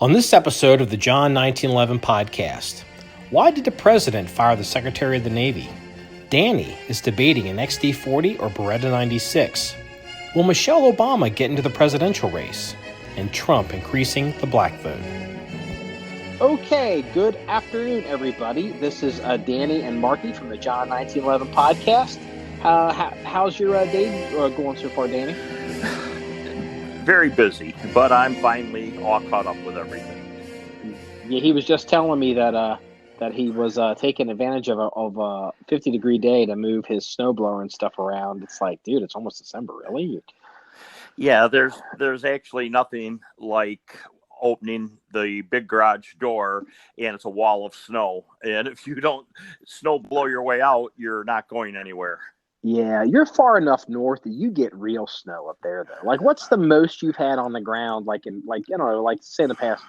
On this episode of the John 1911 podcast, why did the president fire the Secretary of the Navy? Danny is debating an XD-40 or Beretta 96. Will Michelle Obama get into the presidential race? And Trump increasing the black vote. Okay, good afternoon, everybody. This is Danny and Marky from the John 1911 podcast. How's your day going so far, Danny? Very busy, but I'm finally all caught up with everything. Yeah, he was just telling me that he was taking advantage of a 50-degree day to move his snowblower and stuff around. It's like, dude, it's almost December, really? Yeah, there's actually nothing like opening the big garage door and it's a wall of snow. And if you don't snow blow your way out, you're not going anywhere. Yeah, you're far enough north that you get real snow up there, though. Like, what's the most you've had on the ground, like say the past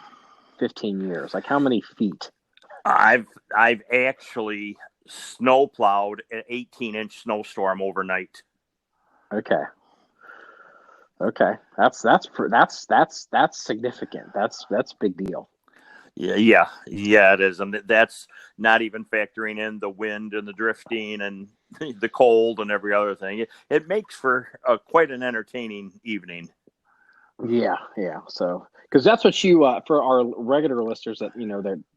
15 years? Like, how many feet? I've actually snow plowed an 18-inch snowstorm overnight. Okay, that's significant. That's a big deal. Yeah, it is, and that's not even factoring in the wind and the drifting and the cold and every other thing. It makes for quite an entertaining evening. Yeah. So, because that's what you for our regular listeners that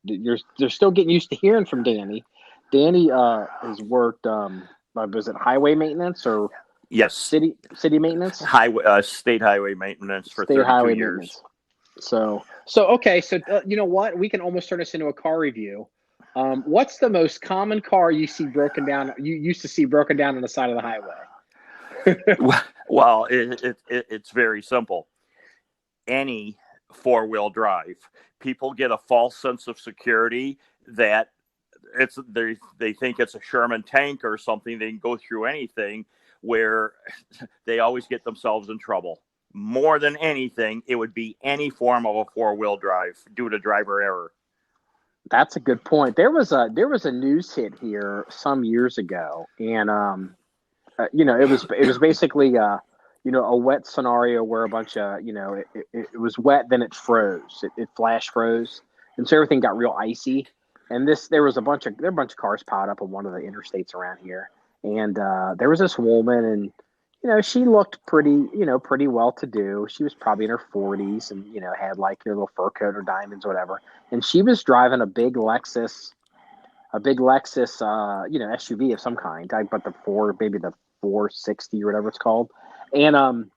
they're still getting used to hearing from Danny. Danny has worked. Was it highway maintenance or yes, city maintenance? State highway maintenance for state 32 highway years. Maintenance. So okay. So you know what? We can almost turn this into a car review. What's the most common car you see broken down? You used to see broken down on the side of the highway. Well, it's very simple. Any four-wheel drive, people get a false sense of security that they think it's a Sherman tank or something. They can go through anything, where they always get themselves in trouble. More than anything, it would be any form of a four-wheel drive due to driver error. That's a good point. There was a news hit here some years ago, and it was basically a wet scenario where a bunch of it was wet, then it froze, it flash froze, and so everything got real icy. And there were a bunch of cars piled up on one of the interstates around here, and there was this woman, and she looked pretty well to do. She was probably in her 40s and, had like her little fur coat or diamonds or whatever. And she was driving a big Lexus, SUV of some kind. But the 460 or whatever it's called. And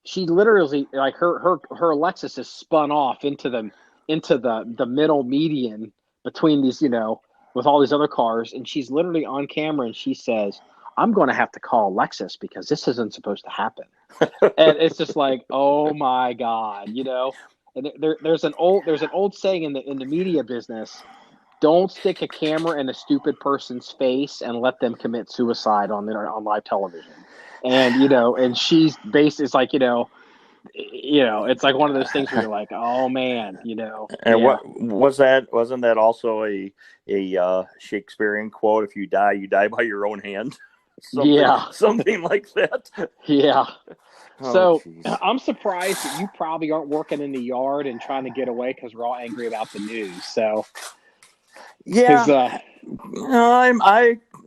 she literally, like, her Lexus is spun off into the middle median between these, with all these other cars. And she's literally on camera and she says, "I'm going to have to call Lexus because this isn't supposed to happen." And it's just like, oh my God, And there's an old saying in the media business: don't stick a camera in a stupid person's face and let them commit suicide on live television. And and she's based. It's like it's like one of those things where you're like, oh man, And yeah. what was that? Wasn't that also a Shakespearean quote? If you die, you die by your own hand. Something like that. Yeah. So geez. I'm surprised that you probably aren't working in the yard and trying to get away because we're all angry about the news. So yeah,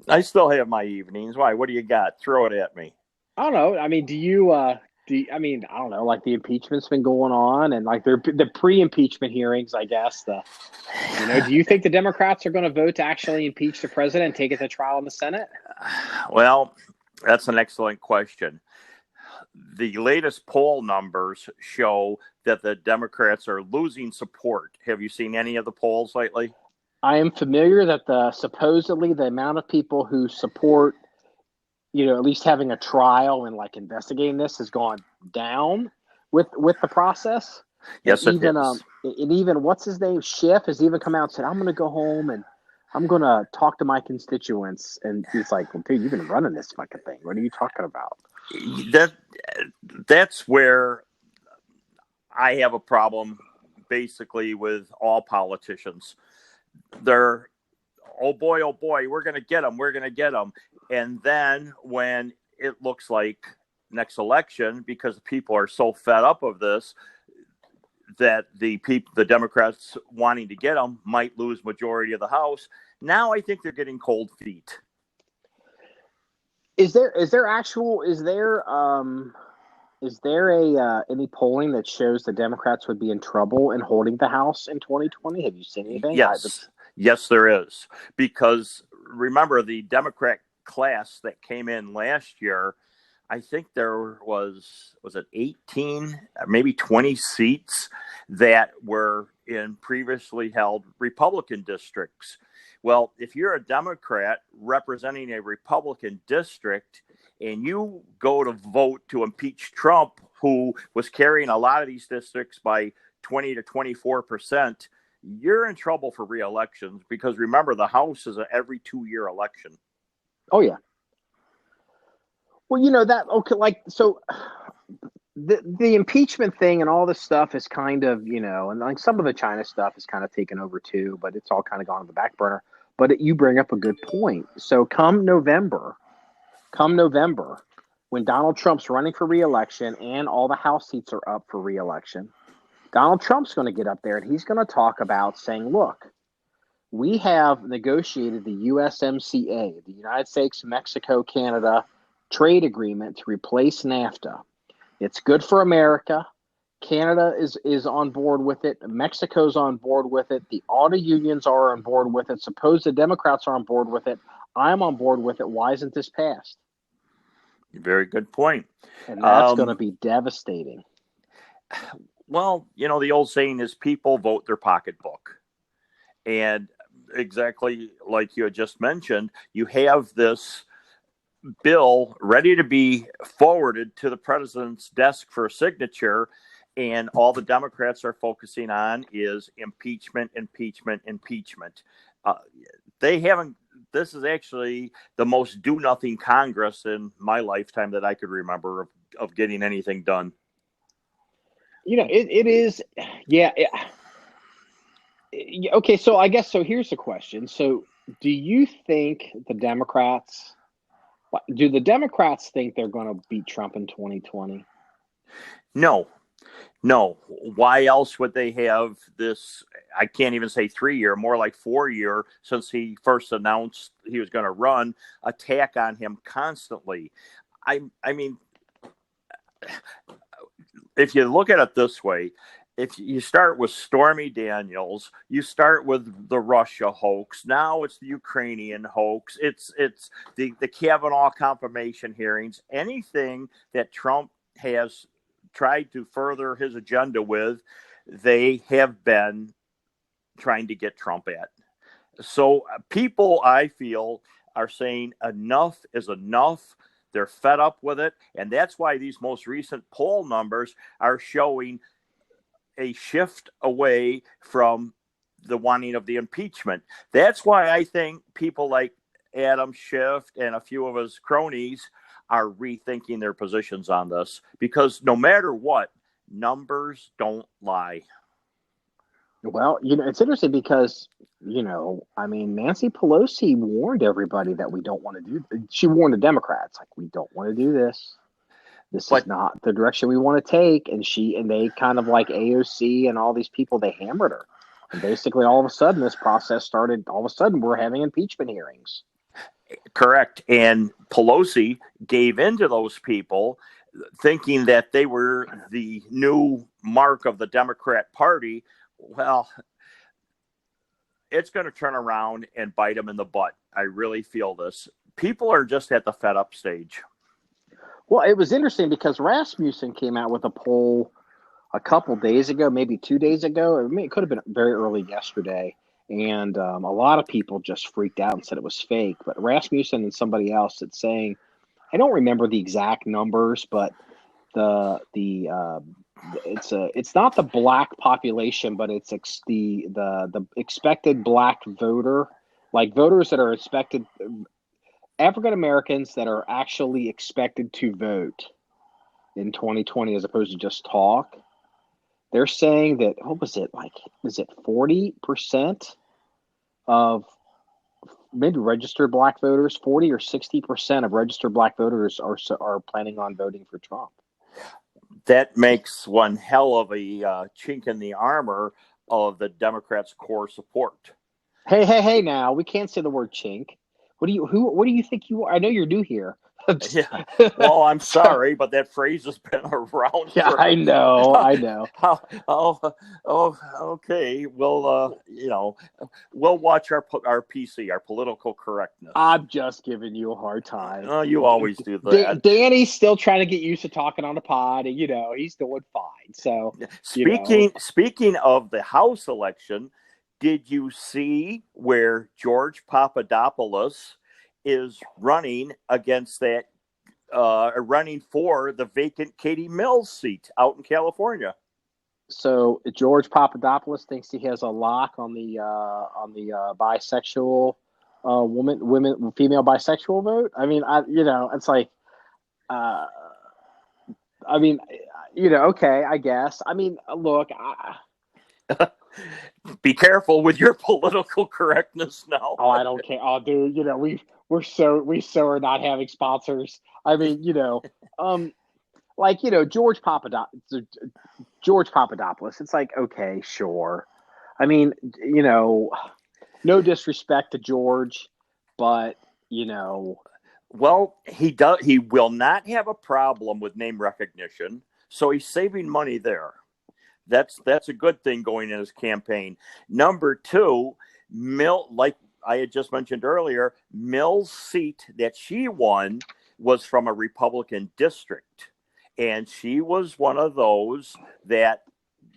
I still have my evenings. Why? What do you got? Throw it at me. I don't know. I mean, I don't know. Like, the impeachment's been going on, and like the pre-impeachment hearings, I guess. Do you think the Democrats are going to vote to actually impeach the president and take it to trial in the Senate? Well, that's an excellent question. The latest poll numbers show that the Democrats are losing support. Have you seen any of the polls lately? I am familiar that supposedly the amount of people who support, at least having a trial and like investigating this has gone down with the process. Yes, and it is. And even what's his name, Schiff, has even come out and said, "I'm going to go home and I'm going to talk to my constituents." And he's like, "Well, dude, you've been running this fucking thing. What are you talking about?" That's where I have a problem, basically, with all politicians. They're, oh boy, we're going to get them. And then when it looks like next election, because people are so fed up of this, that the Democrats wanting to get them might lose majority of the House. Now I think they're getting cold feet. Is there any polling that shows the Democrats would be in trouble in holding the House in 2020? Have you seen anything? Yes, there is. Because remember, the Democrat class that came in last year, I think there was it 18, maybe 20 seats that were in previously held Republican districts. Well, if you're a Democrat representing a Republican district and you go to vote to impeach Trump, who was carrying a lot of these districts by 20 to 24%, you're in trouble for re-elections, because remember, the House is an every 2-year election. Oh, yeah. Well, so the impeachment thing and all this stuff is kind of, and like some of the China stuff is kind of taken over too, but it's all kind of gone to the back burner. But you bring up a good point. So come November, when Donald Trump's running for re-election and all the House seats are up for re-election, Donald Trump's going to get up there and he's going to talk about saying, look, we have negotiated the USMCA, the United States, Mexico, Canada trade agreement to replace NAFTA. It's good for America. Canada is on board with it. Mexico's on board with it. The auto unions are on board with it. Suppose the Democrats are on board with it. I'm on board with it. Why isn't this passed? Very good point. And that's going to be devastating. Well, the old saying is people vote their pocketbook. And exactly like you had just mentioned, you have this bill ready to be forwarded to the president's desk for signature, and all the Democrats are focusing on is impeachment. This is actually the most do-nothing Congress in my lifetime that I could remember of getting anything done. It is, yeah. Okay, so I guess, here's the question. So do you think the Democrats think they're going to beat Trump in 2020? No. Why else would they have this, I can't even say 3-year, more like 4-year, since he first announced he was going to run, attack on him constantly? I mean, if you look at it this way, if you start with Stormy Daniels, you start with the Russia hoax. Now it's the Ukrainian hoax. It's the Kavanaugh confirmation hearings. Anything that Trump has tried to further his agenda with, they have been trying to get Trump at. So people, I feel, are saying enough is enough. They're fed up with it. And that's why these most recent poll numbers are showing a shift away from the wanting of the impeachment. That's why I think people like Adam Schiff and a few of his cronies are rethinking their positions on this, because no matter what, numbers don't lie. Well, it's interesting because, Nancy Pelosi warned everybody that we don't want to do. She warned the Democrats, like, we don't want to do this. This is not the direction we want to take. And they kind of, like AOC and all these people, they hammered her. And basically all of a sudden this process started. All of a sudden we're having impeachment hearings. Correct. And Pelosi gave in to those people, thinking that they were the new mark of the Democrat Party. Well, it's going to turn around and bite them in the butt. I really feel this. People are just at the fed up stage. Well, it was interesting because Rasmussen came out with a poll a couple days ago, maybe 2 days ago. It could have been very early yesterday. And a lot of people just freaked out and said it was fake. But Rasmussen and somebody else that's saying, I don't remember the exact numbers, but it's not the black population, but it's the expected black voter, like voters that are expected, African Americans that are actually expected to vote in 2020 as opposed to just talk. They're saying that, is it 40% of maybe registered black voters, 40 or 60% of registered black voters are planning on voting for Trump. That makes one hell of a chink in the armor of the Democrats' core support. Hey! Now we can't say the word chink. What do you think you are? I know you're new here. Yeah. Well, I'm sorry, but that phrase has been around. Yeah, I know. Okay. Well, we'll watch our PC, our political correctness. I'm just giving you a hard time. Oh, you always do that. Danny's still trying to get used to talking on the pod, and he's doing fine. So, speaking of the House election, did you see where George Papadopoulos is running against that, running for the vacant Katie Mills seat out in California? So George Papadopoulos thinks he has a lock on the bisexual female bisexual vote. I mean, it's like, okay, I guess. I mean, look, be careful with your political correctness now. Oh, I don't care. Oh, dude, we so are not having sponsors. I mean, George Papadopoulos. It's like, okay, sure. I mean, no disrespect to George, but well, he will not have a problem with name recognition, so he's saving money there. That's a good thing going in his campaign. Number two, like I had just mentioned earlier, Mill's seat that she won was from a Republican district. And she was one of those that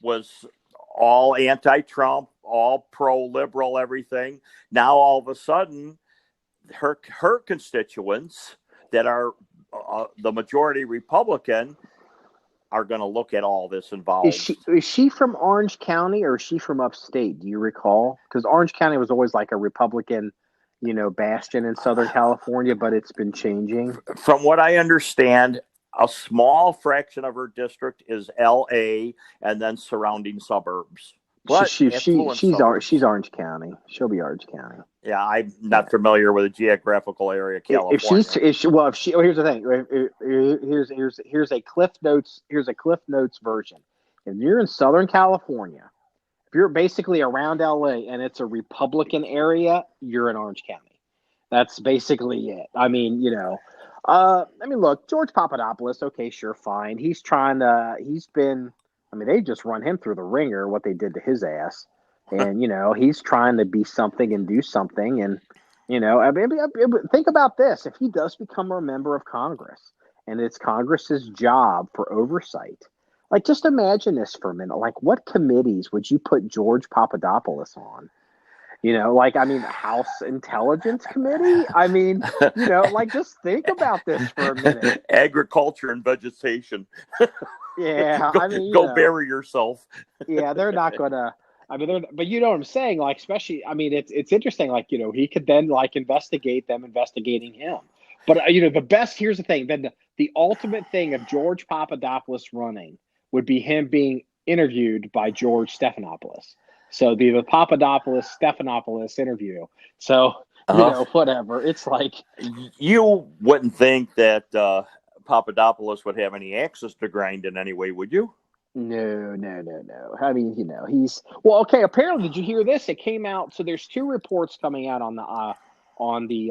was all anti-Trump, all pro-liberal, everything. Now, all of a sudden, her constituents that are the majority Republican are going to look at all this involved. Is she from Orange County or is she from upstate? Do you recall? Because Orange County was always like a Republican, bastion in Southern California, but it's been changing. From what I understand, a small fraction of her district is L.A. and then surrounding suburbs. But she's Orange County. She'll be Orange County. Yeah, I'm not familiar with the geographical area of California. Here's the thing. Here's a Cliff Notes version. If you're in Southern California, if you're basically around LA and it's a Republican area, you're in Orange County. That's basically it. I mean, look, George Papadopoulos. Okay, sure, fine. They just run him through the ringer, what they did to his ass. And, he's trying to be something and do something. And, think about this. If he does become a member of Congress and it's Congress's job for oversight, like, just imagine this for a minute. Like, what committees would you put George Papadopoulos on? The House Intelligence Committee. I mean, just think about this for a minute. Agriculture and vegetation. Yeah, go bury yourself. Yeah, they're not gonna. But you know what I'm saying? Like, especially, it's interesting. Like, he could then investigate them investigating him. But the best. Here's the thing. Then the ultimate thing of George Papadopoulos running would be him being interviewed by George Stephanopoulos. So the Papadopoulos-Stephanopoulos interview. So, whatever. It's like... You wouldn't think that Papadopoulos would have any access to grind in any way, would you? No. I mean, he's... Well, okay, apparently, did you hear this? It came out... So there's two reports coming out from the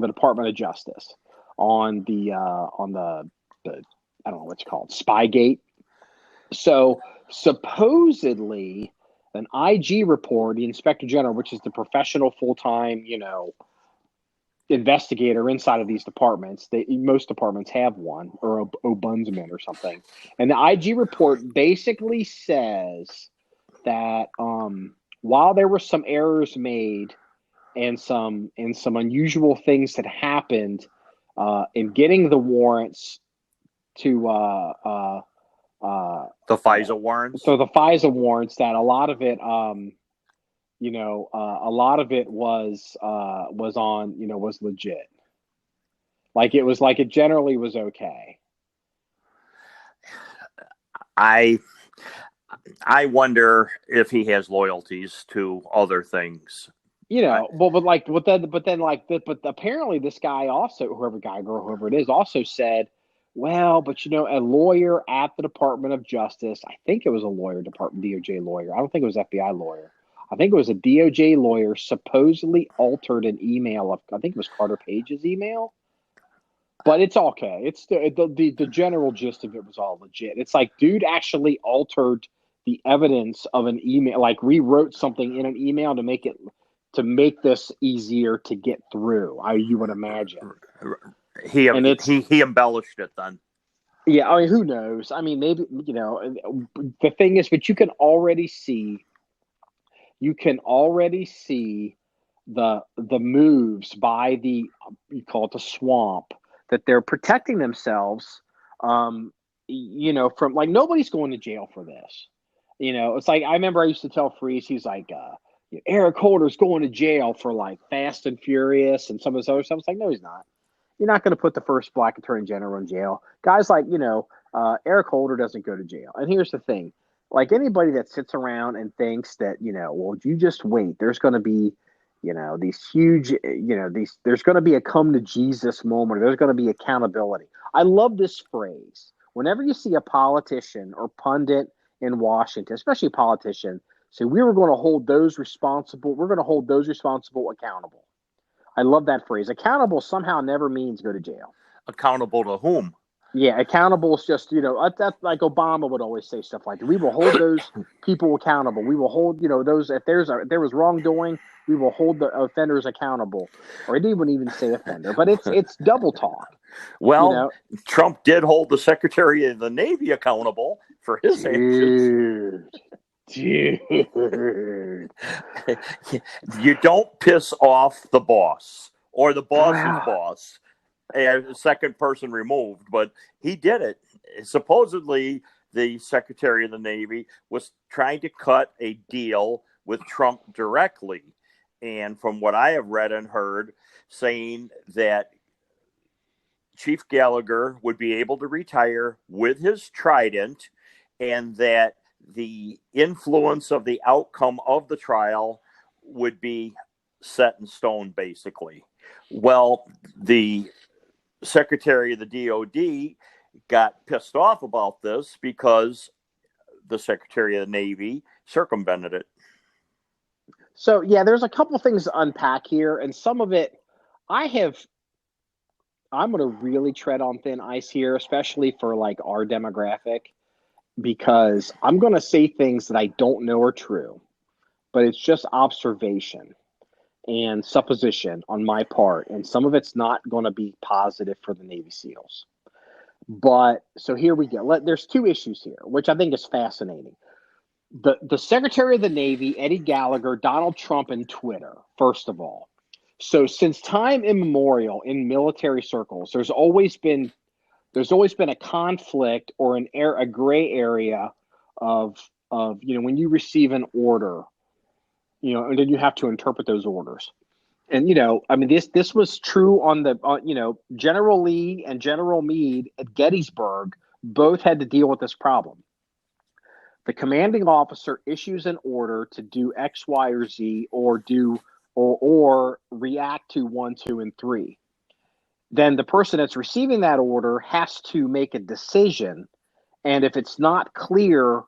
Department of Justice on the I don't know what's called, Spygate. So... supposedly, an IG report, the Inspector General, which is the professional full-time, investigator inside of these departments, most departments have one, or a ombudsman or something. And the IG report basically says that while there were some errors made and some unusual things that happened in getting the warrants to the FISA warrants. So the FISA warrants, that a lot of it, was legit. Like, it generally was okay. I wonder if he has loyalties to other things. But apparently this guy also, whoever it is, also said well, but a lawyer at the Department of Justice, I think it was a lawyer, DOJ lawyer. I don't think it was FBI lawyer. I think it was a DOJ lawyer supposedly altered an email of, I think it was Carter Page's email. But it's okay. It's the general gist of it was all legit. It's like, dude actually altered the evidence of an email, like rewrote something in an email to make this easier to get through. You would imagine. He embellished it then. Yeah, I mean, who knows? I mean, maybe the thing is, but you can already see the moves by you call it the swamp, that they're protecting themselves. From like, nobody's going to jail for this. It's like, I remember I used to tell Freeze, he's like, Eric Holder's going to jail for like Fast and Furious and some of this other stuff. It's like, no, he's not. You're not going to put the first black attorney general in jail. Guys like, Eric Holder doesn't go to jail. And here's the thing. Like, anybody that sits around and thinks that, well, you just wait. There's going to be, these huge, there's going to be a come to Jesus moment. There's going to be accountability. I love this phrase. Whenever you see a politician or pundit in Washington, especially a politician, say, we're going to hold those responsible accountable. I love that phrase. Accountable somehow never means go to jail. Accountable to whom? Yeah, accountable is just, that's like Obama would always say stuff like that. We will hold those people accountable. We will hold, those, if there was wrongdoing, we will hold the offenders accountable. Or I didn't even say offender, but it's double talk. Well, Trump did hold the Secretary of the Navy accountable for his actions. Dude. You don't piss off the boss or the boss's boss. A second person removed, but he did it. Supposedly, the Secretary of the Navy was trying to cut a deal with Trump directly. And from what I have read and heard, saying that Chief Gallagher would be able to retire with his Trident, and that the influence of the outcome of the trial would be set in stone, basically. Well, the Secretary of the DOD got pissed off about this because the Secretary of the Navy circumvented it. So, yeah, there's a couple things to unpack here, and some of it I'm going to really tread on thin ice here, especially for like our demographic, because I'm going to say things that I don't know are true, but it's just observation and supposition on my part, and some of it's not going to be positive for the Navy SEALs. But so here we go. There's two issues here, which I think is fascinating. The Secretary of the Navy, Eddie Gallagher, Donald Trump, and Twitter, first of all. So since time immemorial in military circles, there's always been a conflict or a gray area of when you receive an order, and then you have to interpret those orders. And I mean, this was true on General Lee and General Meade at Gettysburg both had to deal with this problem. The commanding officer issues an order to do X, Y, or Z, or react to 1, 2, and 3. Then the person that's receiving that order has to make a decision, and if it's not clear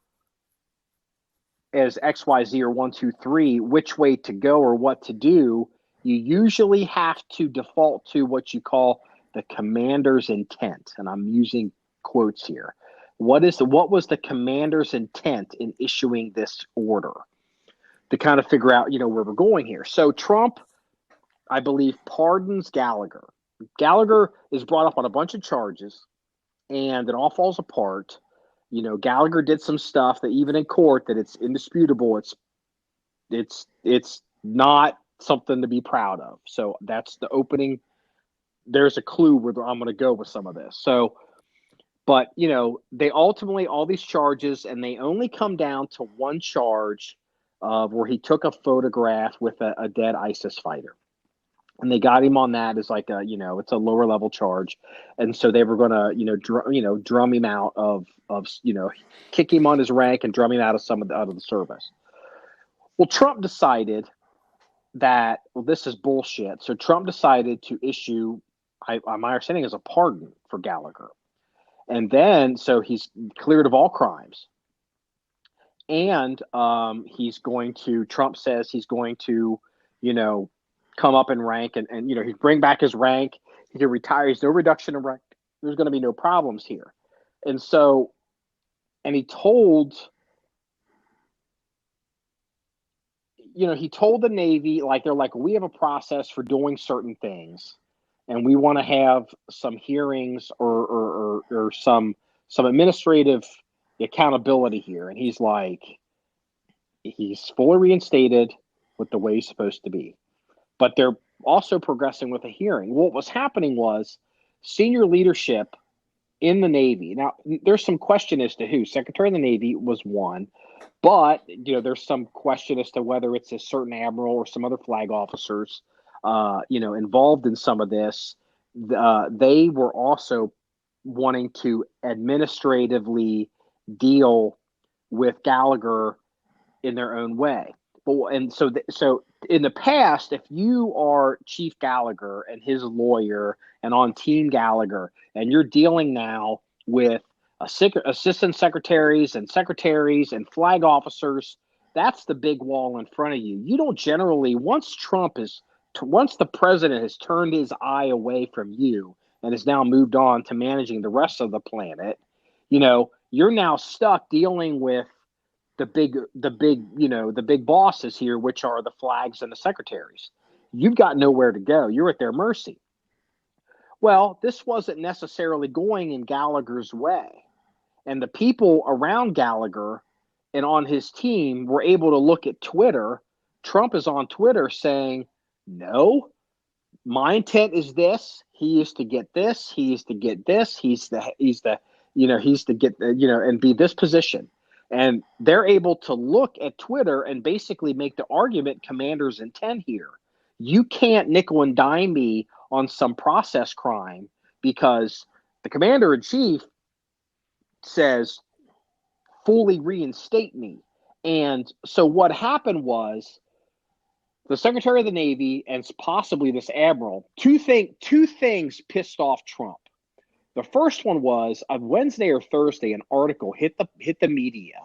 as X, Y, Z, or 1, 2, 3, which way to go or what to do, you usually have to default to what you call the commander's intent, and I'm using quotes here. What was the commander's intent in issuing this order, to kind of figure out, where we're going here. So Trump, I believe, pardons Gallagher. Gallagher is brought up on a bunch of charges, and it all falls apart. Gallagher did some stuff that even in court that it's indisputable. It's not something to be proud of. So that's the opening. There's a clue where I'm going to go with some of this. So, but they ultimately, all these charges, and they only come down to one charge where he took a photograph with a dead ISIS fighter. And they got him on that as like it's a lower level charge. And so they were going to, drum him out of kick him on his rank and drum him out of the service. Well, Trump decided that, this is bullshit. So Trump decided to issue, my understanding is, a pardon for Gallagher. And then, so he's cleared of all crimes. And Trump says he's going to, come up in rank and he'd bring back his rank. He can retire. There's no reduction in rank. There's going to be no problems here. And so, and he told the Navy, they're like, we have a process for doing certain things, and we want to have some hearings or some administrative accountability here. And he's like, he's fully reinstated with the way he's supposed to be. But they're also progressing with a hearing. What was happening was senior leadership in the Navy. Now, there's some question as to who. Secretary of the Navy was one. But, there's some question as to whether it's a certain admiral or some other flag officers, involved in some of this. They were also wanting to administratively deal with Gallagher in their own way. So in the past, if you are Chief Gallagher and his lawyer and on Team Gallagher, and you're dealing now with assistant secretaries and flag officers, that's the big wall in front of you. You don't generally, once the president has turned his eye away from you and has now moved on to managing the rest of the planet, you're now stuck dealing with the big bosses here, which are the flags and the secretaries. You've got nowhere to go. You're at their mercy. Well, this wasn't necessarily going in Gallagher's way. And the people around Gallagher and on his team were able to look at Twitter. Trump is on Twitter saying, no, my intent is this. He is to get this. He is to get this. He's to get, and be this position. And they're able to look at Twitter and basically make the argument commander's intent here. You can't nickel and dime me on some process crime because the commander-in-chief says, fully reinstate me. And so what happened was the Secretary of the Navy and possibly this admiral, two things pissed off Trump. The first one was on Wednesday or Thursday, an article hit the media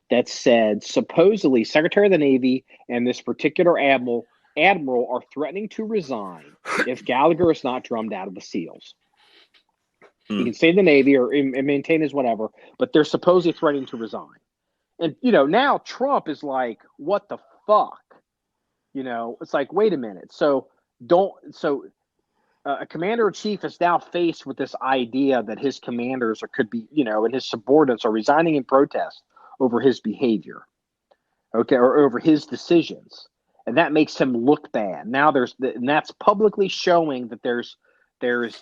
that said supposedly Secretary of the Navy and this particular admiral are threatening to resign if Gallagher is not drummed out of the SEALs. He can stay in the Navy or maintain his whatever, but they're supposedly threatening to resign. And, now Trump is like, what the fuck? It's like, wait a minute. A commander-in-chief is now faced with this idea that his commanders could be, and his subordinates are resigning in protest over his behavior, or over his decisions, and that makes him look bad. Now and that's publicly showing that there's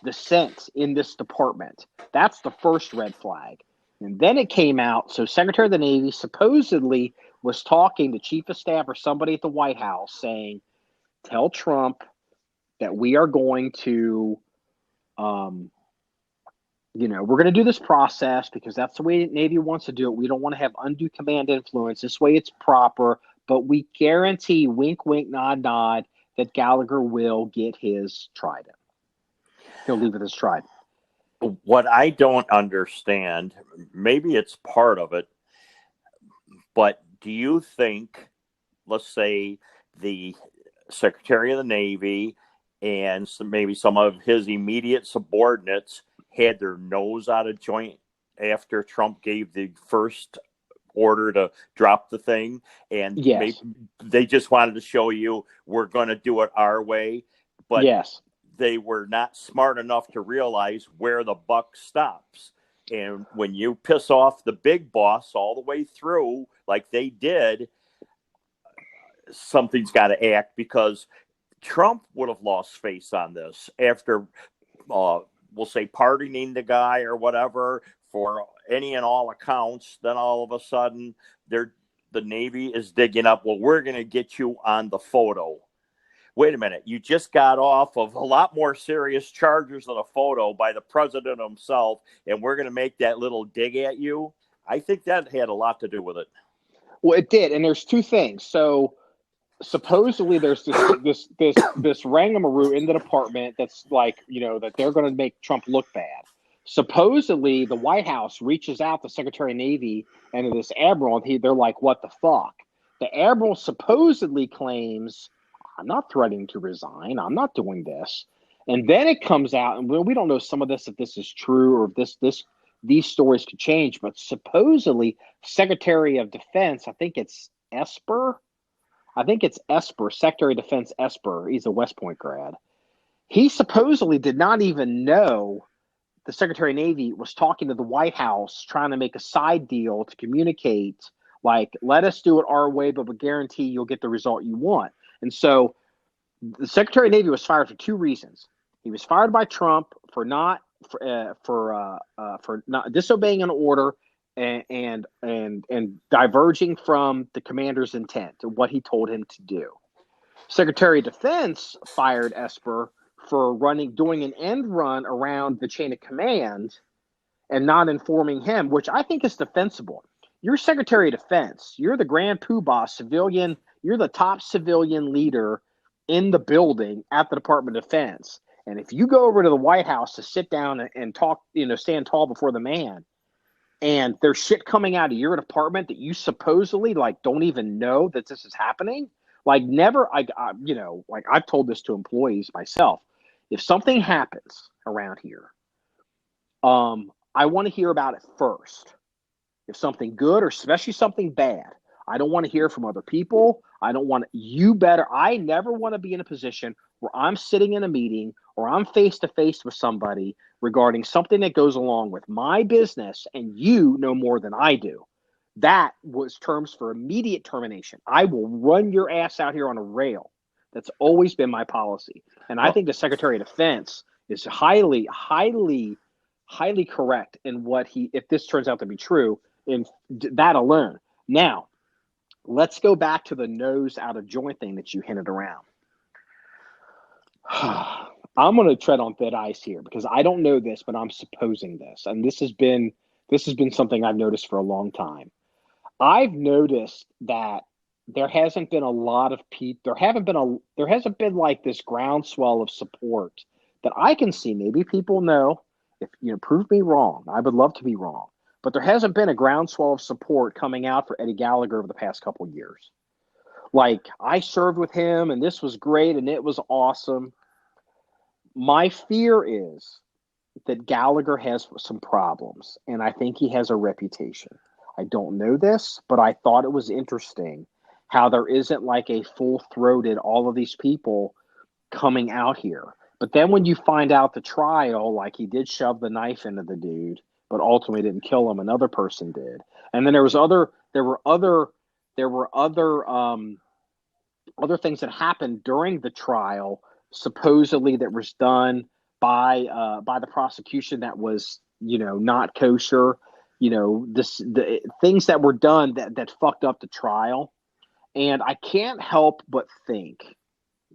dissent in this department. That's the first red flag. And then it came out. So Secretary of the Navy supposedly was talking to Chief of Staff or somebody at the White House saying, tell Trump that we are going to, we're going to do this process because that's the way the Navy wants to do it. We don't want to have undue command influence. This way it's proper, but we guarantee, wink, wink, nod, nod, that Gallagher will get his trident. He'll leave with his trident. What I don't understand, maybe it's part of it, but do you think, let's say, the Secretary of the Navy and maybe some of his immediate subordinates had their nose out of joint after Trump gave the first order to drop the thing, and maybe they just wanted to show you we're going to do it our way, but they were not smart enough to realize where the buck stops. And when you piss off the big boss all the way through, like they did, something's got to act, because Trump would have lost face on this after, we'll say, pardoning the guy or whatever for any and all accounts. Then all of a sudden, the Navy is digging up, well, we're going to get you on the photo. Wait a minute, you just got off of a lot more serious charges than a photo by the president himself, and we're going to make that little dig at you? I think that had a lot to do with it. Well, it did, and there's two things. So supposedly there's this rangamaroo in the department that's like, that they're going to make Trump look bad. Supposedly, the White House reaches out to Secretary of Navy and to this admiral, and they're like, what the fuck? The admiral supposedly claims, I'm not threatening to resign. I'm not doing this. And then it comes out, and we don't know some of this, if this is true or if these stories could change, but supposedly Secretary of Defense, I think it's Esper, Secretary of Defense Esper, he's a West Point grad. He supposedly did not even know the Secretary of Navy was talking to the White House, trying to make a side deal to communicate, like, let us do it our way, but we guarantee you'll get the result you want. And so the Secretary of Navy was fired for two reasons. He was fired by Trump for not disobeying an order and diverging from the commander's intent and what he told him to do. Secretary of Defense fired Esper for doing an end run around the chain of command and not informing him, which I think is defensible. You're Secretary of Defense. You're the grand poobah civilian. You're the top civilian leader in the building at the Department of Defense. And if you go over to the White House to sit down and talk, stand tall before the man, and there's shit coming out of your department that you supposedly don't even know that this is happening, I've told this to employees myself. If something happens around here, I want to hear about it first. If something good or especially something bad, I don't want to hear from other people. I never want to be in a position where I'm sitting in a meeting or I'm face to face with somebody regarding something that goes along with my business and you know more than I do. That was terms for immediate termination. I will run your ass out here on a rail. That's always been my policy. And I think the Secretary of Defense is highly, highly, highly correct in if this turns out to be true, in that alone. Now, let's go back to the nose out of joint thing that you hinted around. I'm going to tread on thin ice here because I don't know this, but I'm supposing this. And this has been something I've noticed for a long time. I've noticed that there hasn't been a lot of people. There hasn't been like this groundswell of support that I can see. Maybe people know. If prove me wrong. I would love to be wrong, but there hasn't been a groundswell of support coming out for Eddie Gallagher over the past couple of years. Like, I served with him, and this was great, and it was awesome. My fear is that Gallagher has some problems, and I think he has a reputation. I don't know this, but I thought it was interesting how there isn't like a full-throated, all of these people coming out here. But then when you find out the trial, like, he did shove the knife into the dude, but ultimately didn't kill him. Another person did. And then there were other things that happened during the trial, supposedly, that was done by the prosecution that was, not kosher. The things that were done that fucked up the trial. And I can't help but think,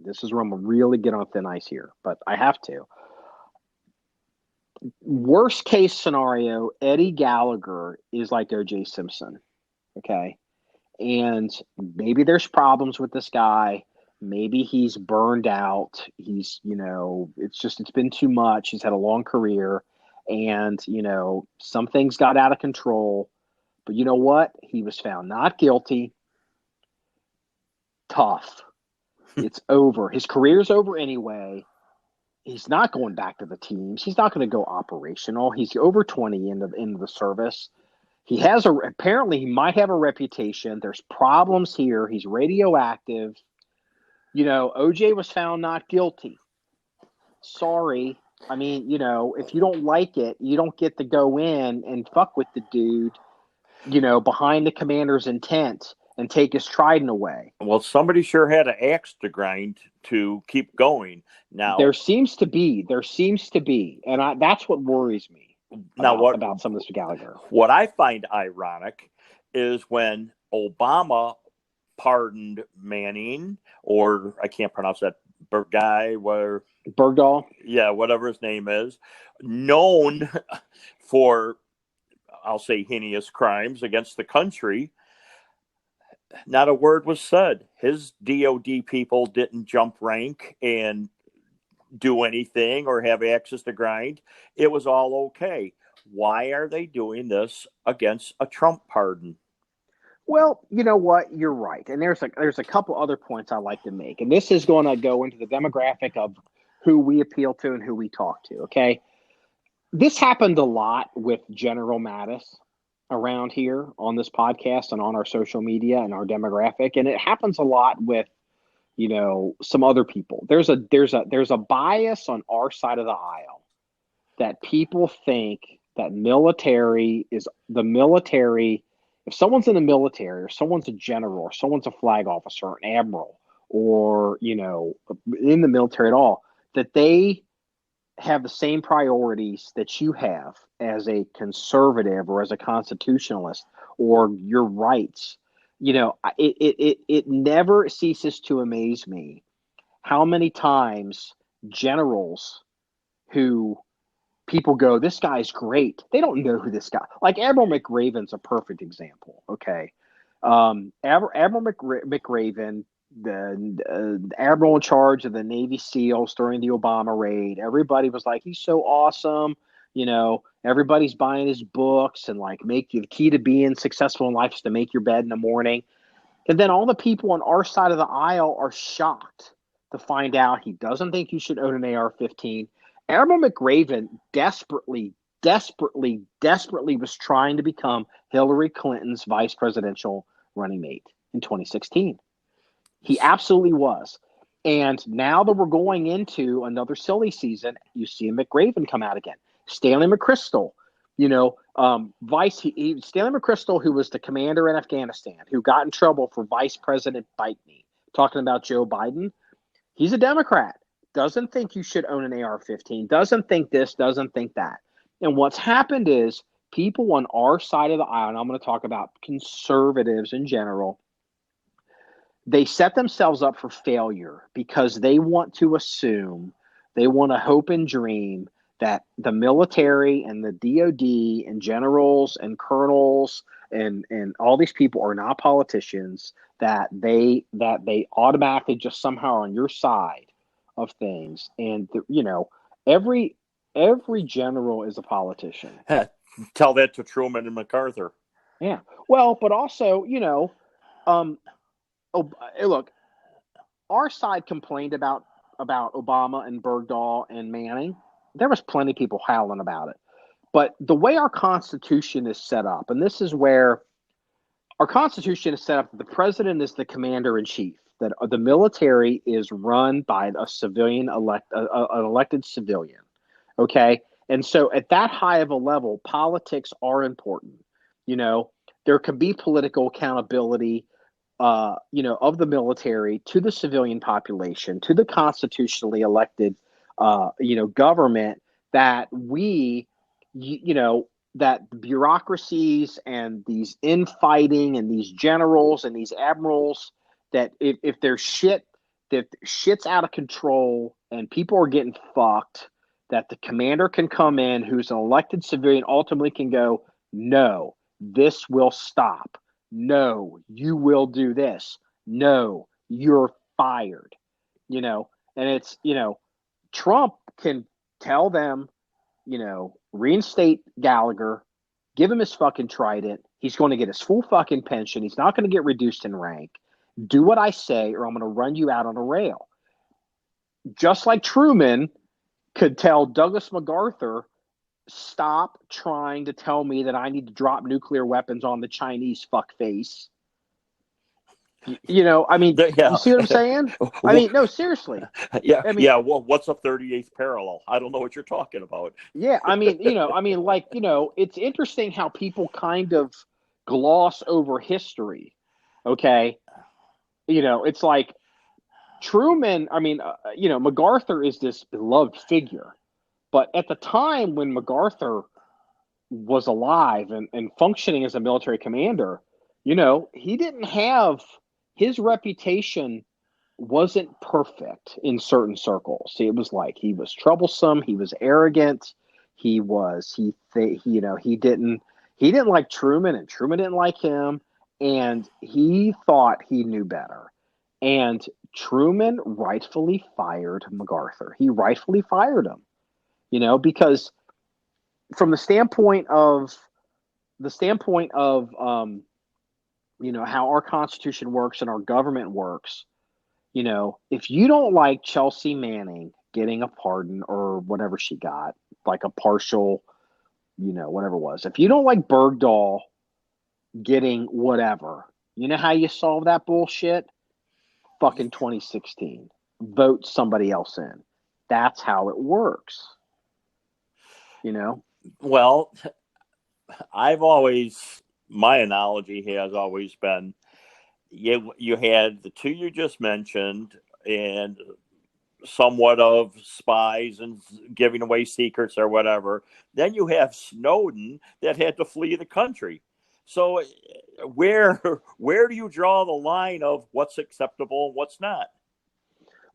this is where I'm going to really get on thin ice here, but I have to. Worst case scenario, Eddie Gallagher is like O.J. Simpson, okay? And maybe there's problems with this guy. Maybe he's burned out. He's, it's been too much. He's had a long career. And, some things got out of control. But you know what? He was found not guilty. Tough. It's over. His career's over anyway. He's not going back to the teams. He's not going to go operational. He's over 20 into the service. Apparently he might have a reputation. There's problems here. He's radioactive. OJ was found not guilty. Sorry. I mean, if you don't like it, you don't get to go in and fuck with the dude, behind the commander's intent and take his trident away. Well, somebody sure had an axe to grind to keep going. Now there seems to be, and that's what worries me. About some of this Gallagher. What I find ironic is when Obama pardoned Manning, or I can't pronounce that Bergdahl. Yeah, whatever his name is, known for, I'll say, heinous crimes against the country. Not a word was said. His DOD people didn't jump rank and do anything or have access to grind, it was all okay. Why are they doing this against a Trump pardon? Well, you know what? You're right. And there's a couple other points I like to make. And this is going to go into the demographic of who we appeal to and who we talk to, okay? This happened a lot with General Mattis around here on this podcast and on our social media and our demographic. And it happens a lot with, some other people. There's a bias on our side of the aisle that people think that the military. If someone's in the military or someone's a general or someone's a flag officer or an admiral or, in the military at all, that they have the same priorities that you have as a conservative or as a constitutionalist or your rights. It never ceases to amaze me how many times generals who people go, this guy's great. They don't know who this guy. Like Admiral McRaven's a perfect example. Okay, Admiral McRaven, the admiral in charge of the Navy SEALs during the Obama raid. Everybody was like, he's so awesome. Everybody's buying his books and like the key to being successful in life is to make your bed in the morning. And then all the people on our side of the aisle are shocked to find out he doesn't think you should own an AR-15. Admiral McRaven desperately was trying to become Hillary Clinton's vice presidential running mate in 2016. He absolutely was. And now that we're going into another silly season, you see McRaven come out again. Stanley McChrystal, Stanley McChrystal, who was the commander in Afghanistan, who got in trouble for Vice President Biden, talking about Joe Biden. He's a Democrat. Doesn't think you should own an AR-15, doesn't think this, doesn't think that. And what's happened is people on our side of the aisle, and I'm going to talk about conservatives in general, they set themselves up for failure because they want to assume, they want to hope and dream that the military and the DOD and generals and colonels and all these people are not politicians, that they automatically just somehow are on your side of things. And every general is a politician. Tell that to Truman and MacArthur. Yeah. Well, but also, look, our side complained about Obama and Bergdahl and Manning. There was plenty of people howling about it. But the way our Constitution is set up, and this is where our Constitution is set up, the president is the commander-in-chief, that the military is run by a civilian, an elected civilian, okay? And so at that high of a level, politics are important. There can be political accountability, of the military to the civilian population, to the constitutionally elected, government, that that bureaucracies and these infighting and these generals and these admirals, that if there's shit's out of control and people are getting fucked, that the commander can come in, who's an elected civilian, ultimately can go, no, this will stop. No, you will do this. No, you're fired. And it's, Trump can tell them, reinstate Gallagher, give him his fucking trident. He's going to get his full fucking pension. He's not going to get reduced in rank. Do what I say or I'm going to run you out on a rail. Just like Truman could tell Douglas MacArthur, stop trying to tell me that I need to drop nuclear weapons on the Chinese fuckface. Yeah. You see what I'm saying? No, seriously. Yeah. Well, what's a 38th parallel? I don't know what you're talking about. Yeah. It's interesting how people kind of gloss over history. Okay. It's like Truman, MacArthur is this beloved figure. But at the time when MacArthur was alive and functioning as a military commander, he didn't have, his reputation wasn't perfect in certain circles. It was like he was troublesome, he was arrogant, he didn't like Truman and Truman didn't like him, and he thought he knew better. And Truman rightfully fired MacArthur. He rightfully fired him, because from the standpoint of how our Constitution works and our government works, if you don't like Chelsea Manning getting a pardon or whatever she got, like a partial, whatever it was, if you don't like Bergdahl getting whatever, you know how you solve that bullshit? Fucking 2016. Vote somebody else in. That's how it works. Well, my analogy has always been, you had the two you just mentioned, and somewhat of spies and giving away secrets or whatever. Then you have Snowden that had to flee the country. So where do you draw the line of what's acceptable and what's not?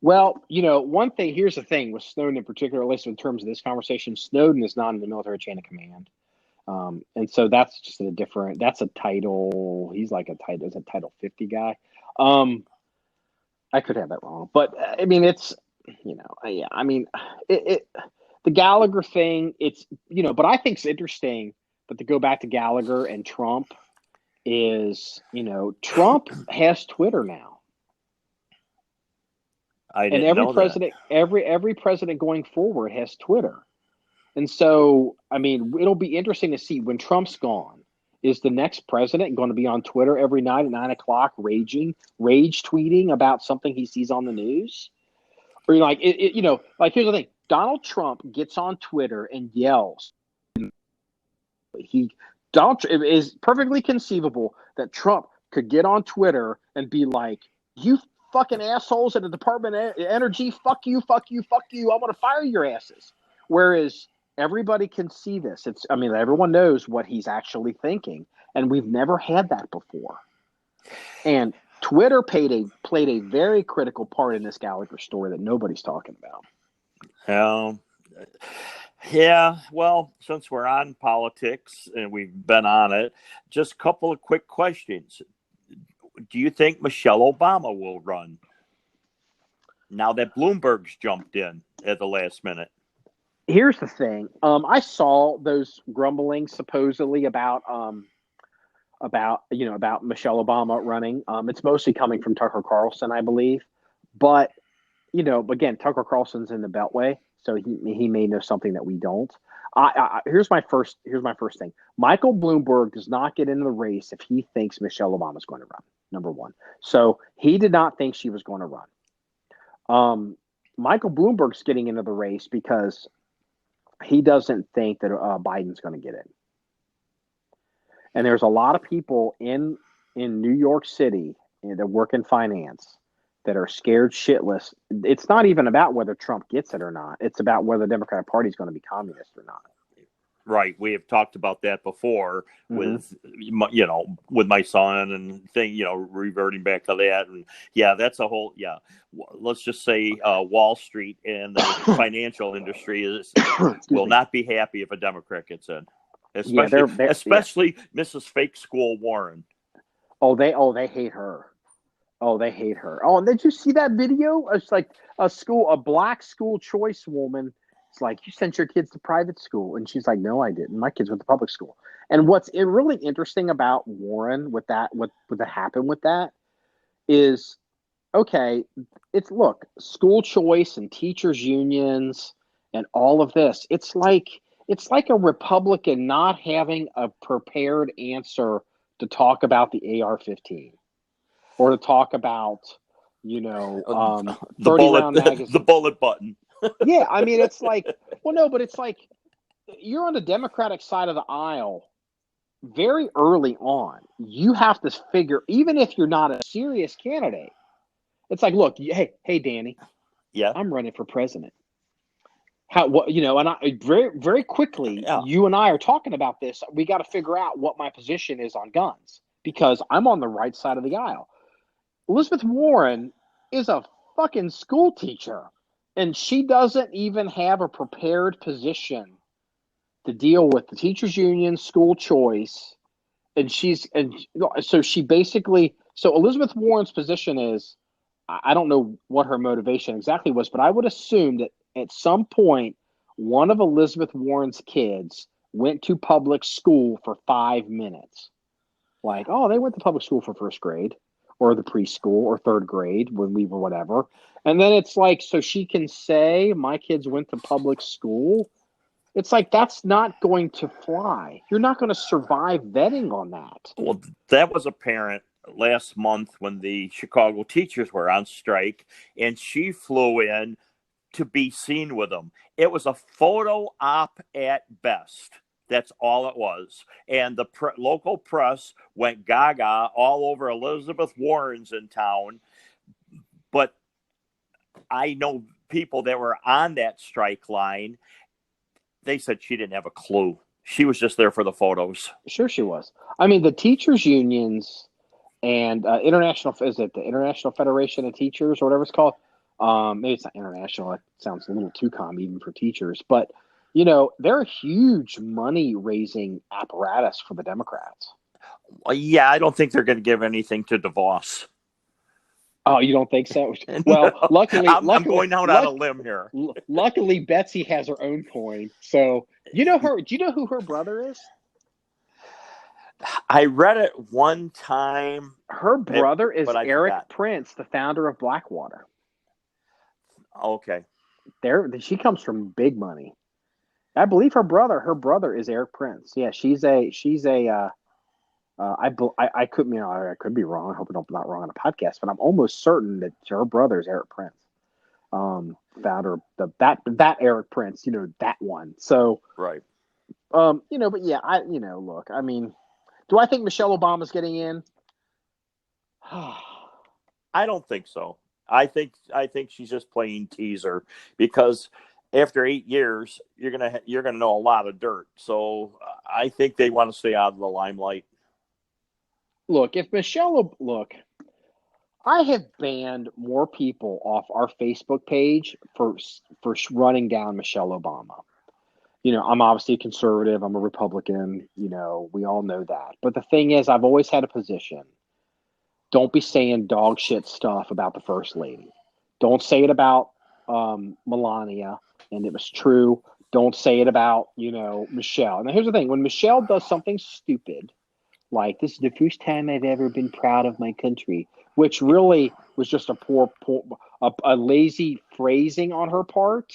Well, one thing, here's the thing with Snowden in particular, at least in terms of this conversation, Snowden is not in the military chain of command. And so that's just that's a title. He's like a Title 50 guy. I could have that wrong, but I mean, it's, yeah, I mean, the Gallagher thing, it's, but I think it's interesting, but to go back to Gallagher and Trump is, Trump has Twitter now. And every president going forward has Twitter. And so, I mean, it'll be interesting to see when Trump's gone, is the next president going to be on Twitter every night at 9:00, rage tweeting about something he sees on the news? Or like, here's the thing. Donald Trump gets on Twitter and yells. It is perfectly conceivable that Trump could get on Twitter and be like, "You fucking assholes at the Department of Energy, fuck you, fuck you, fuck you. I want to fire your asses." Whereas everybody can see this. Everyone knows what he's actually thinking, and we've never had that before. And Twitter played a very critical part in this Gallagher story that nobody's talking about. Yeah, well, since we're on politics and we've been on it, just a couple of quick questions. Do you think Michelle Obama will run now that Bloomberg's jumped in at the last minute? Here's the thing. I saw those grumblings supposedly about Michelle Obama running. It's mostly coming from Tucker Carlson, I believe. But, again, Tucker Carlson's in the Beltway, so he may know something that we don't. Here's my first thing. Michael Bloomberg does not get into the race if he thinks Michelle Obama is going to run, number one. So he did not think she was going to run. Michael Bloomberg's getting into the race because he doesn't think that Biden's going to get in. And there's a lot of people in New York City that work in finance that are scared shitless. It's not even about whether Trump gets it or not. It's about whether the Democratic Party is going to be communist or not. Right. We have talked about that before with my son and reverting back to that. And that's a whole, let's just say Wall Street and the financial industry will not be happy if a Democrat gets in, especially Mrs. Fake School Warren. They hate her. Oh, they hate her. Oh, and did you see that video? It's like a black school choice woman. It's like, you sent your kids to private school. And she's like, no, I didn't. My kids went to public school. And what's really interesting about Warren what happened with that is, okay, school choice and teachers unions and all of this. It's like a Republican not having a prepared answer to talk about the AR-15 or to talk about, the 30-round magazine. The bullet button. Yeah, I mean, it's like, but it's like you're on the Democratic side of the aisle very early on. You have to figure, even if you're not a serious candidate, it's like, look, hey, Danny, I'm running for president. And I very, very quickly, you and I are talking about this. We got to figure out what my position is on guns because I'm on the right side of the aisle. Elizabeth Warren is a fucking school teacher. And she doesn't even have a prepared position to deal with the teachers union, school choice. So Elizabeth Warren's position is, I don't know what her motivation exactly was, but I would assume that at some point, one of Elizabeth Warren's kids went to public school for 5 minutes. Like, oh, they went to public school for first grade or the preschool or third grade when we were whatever. And then it's like, so she can say my kids went to public school. It's like, that's not going to fly. You're not going to survive vetting on that. Well, that was apparent last month when the Chicago teachers were on strike, and she flew in to be seen with them. It was a photo op at best. That's all it was. And the local press went gaga all over Elizabeth Warren's in town. But I know people that were on that strike line. They said she didn't have a clue. She was just there for the photos. Sure she was. I mean, the teachers' unions and the International Federation of Teachers or whatever it's called. Maybe it's not international. It sounds a little too common even for teachers. But, they're a huge money-raising apparatus for the Democrats. Well, yeah, I don't think they're going to give anything to DeVos. Oh, you don't think so? Well, No, luckily, I'm going out on a limb here. Luckily, Betsy has her own coin. So, her. Do you know who her brother is? I read it one time. Her brother is Eric forgot. Prince, the founder of Blackwater. Okay. She comes from big money. I believe her brother is Eric Prince. Yeah, I could be wrong. I hope I'm not wrong on a podcast, but I'm almost certain that her brother is Eric Prince, founder of that Eric Prince, that one. So right. But yeah, look, I mean, do I think Michelle Obama's getting in? I don't think so. I think she's just playing teaser because after 8 years, you're gonna know a lot of dirt. So I think they want to stay out of the limelight. Look, I have banned more people off our Facebook page for running down Michelle Obama. I'm obviously a conservative. I'm a Republican. We all know that. But the thing is, I've always had a position. Don't be saying dog shit stuff about the First Lady. Don't say it about Melania, and it was true. Don't say it about, Michelle. And here's the thing. When Michelle does something stupid, like this is the first time I've ever been proud of my country, which really was just a lazy phrasing on her part,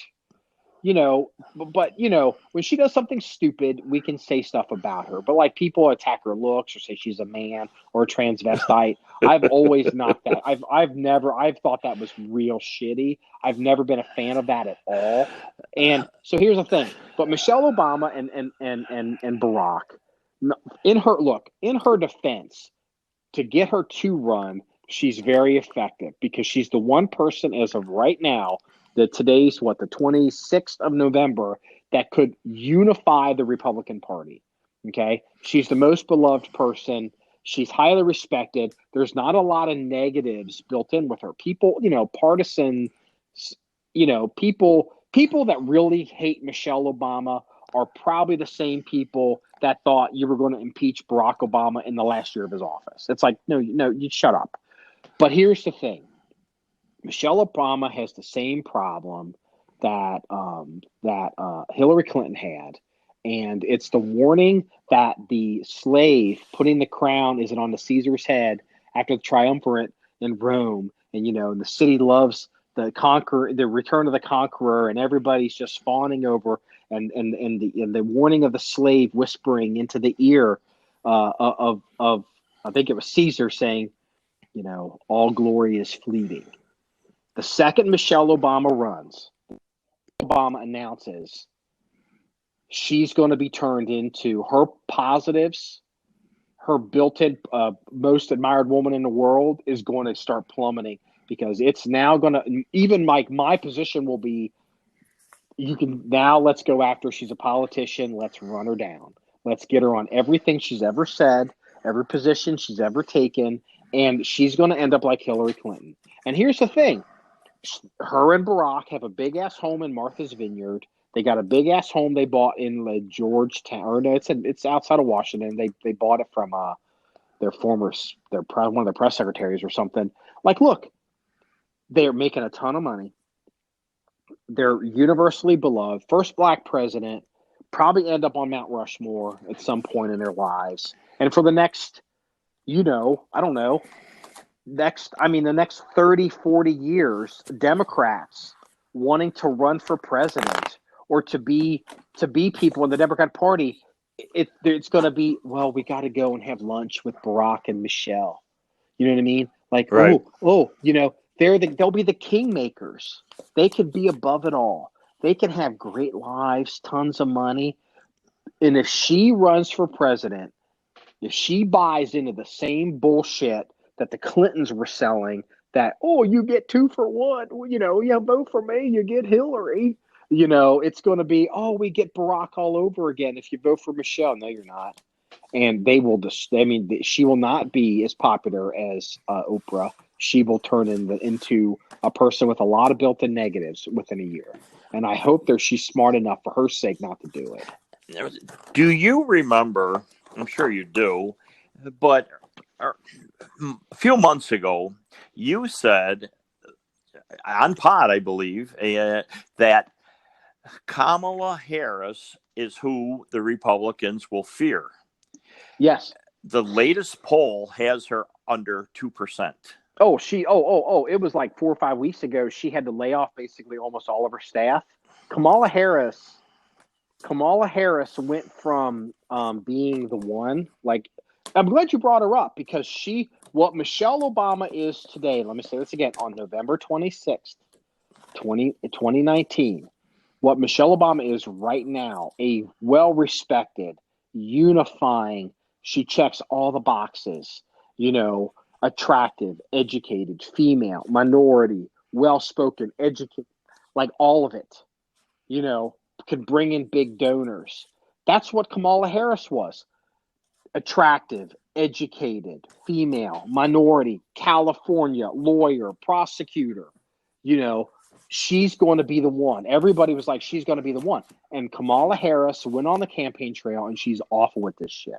but when she does something stupid, we can say stuff about her. But like people attack her looks or say she's a man or a transvestite. I've always knocked that. I've thought that was real shitty. I've never been a fan of that at all. And so here's the thing. But Michelle Obama and Barack, in her defense, to get her to run, she's very effective because she's the one person as of right now, today's the 26th of November, that could unify the Republican Party. Okay. She's the most beloved person. She's highly respected. There's not a lot of negatives built in with her. People, partisan, people that really hate Michelle Obama are probably the same people that thought you were going to impeach Barack Obama in the last year of his office. It's like, no, you shut up. But here's the thing. Michelle Obama has the same problem that Hillary Clinton had, and it's the warning that the slave putting the crown isn't on the Caesar's head after the triumvirate in Rome, and the city loves the return of the conqueror, and everybody's just fawning over, and the warning of the slave whispering into the ear of I think it was Caesar saying, all glory is fleeting. The second Michelle Obama runs, Obama announces she's going to be turned into her positives. Her built-in most admired woman in the world is going to start plummeting because it's now going to, even like my position will be, let's go after. She's a politician. Let's run her down. Let's get her on everything she's ever said, every position she's ever taken, and she's going to end up like Hillary Clinton. And here's the thing. Her and Barack have a big-ass home in Martha's Vineyard. They got a big-ass home they bought in Georgetown. Or no, it's outside of Washington. They bought it from one of their press secretaries or something. Like, look, They're making a ton of money. They're universally beloved. First black president, probably end up on Mount Rushmore at some point in their lives. And for the next, I don't know, the next 30, 40 years, Democrats wanting to run for president or to be people in the Democratic Party, it's going to be, well, we got to go and have lunch with Barack and Michelle. You know what I mean? Like, Right. they'll be the kingmakers. They could be above it all. They can have great lives, tons of money. And if she runs for president, if she buys into the same bullshit that the Clintons were selling, that, you get 2 for 1, you vote for me, you get Hillary. It's going to be, we get Barack all over again if you vote for Michelle. No, you're not. And they will she will not be as popular as Oprah. She will turn into a person with a lot of built-in negatives within a year. And I hope she's smart enough for her sake not to do it. Do you remember, I'm sure you do, but a few months ago, you said on pod, I believe, that Kamala Harris is who the Republicans will fear. Yes. The latest poll has her under 2%. It was like 4 or 5 weeks ago. She had to lay off basically almost all of her staff. Kamala Harris went from being the one, like, I'm glad you brought her up, because what Michelle Obama is today, let me say this again, on November 26th, 2019, what Michelle Obama is right now, a well-respected, unifying, she checks all the boxes, attractive, educated, female, minority, well-spoken, educated, like all of it, could bring in big donors. That's what Kamala Harris was. Attractive, educated, female, minority, California, lawyer, prosecutor. She's going to be the one. Everybody was like, she's going to be the one. And Kamala Harris went on the campaign trail, and she's awful with this shit.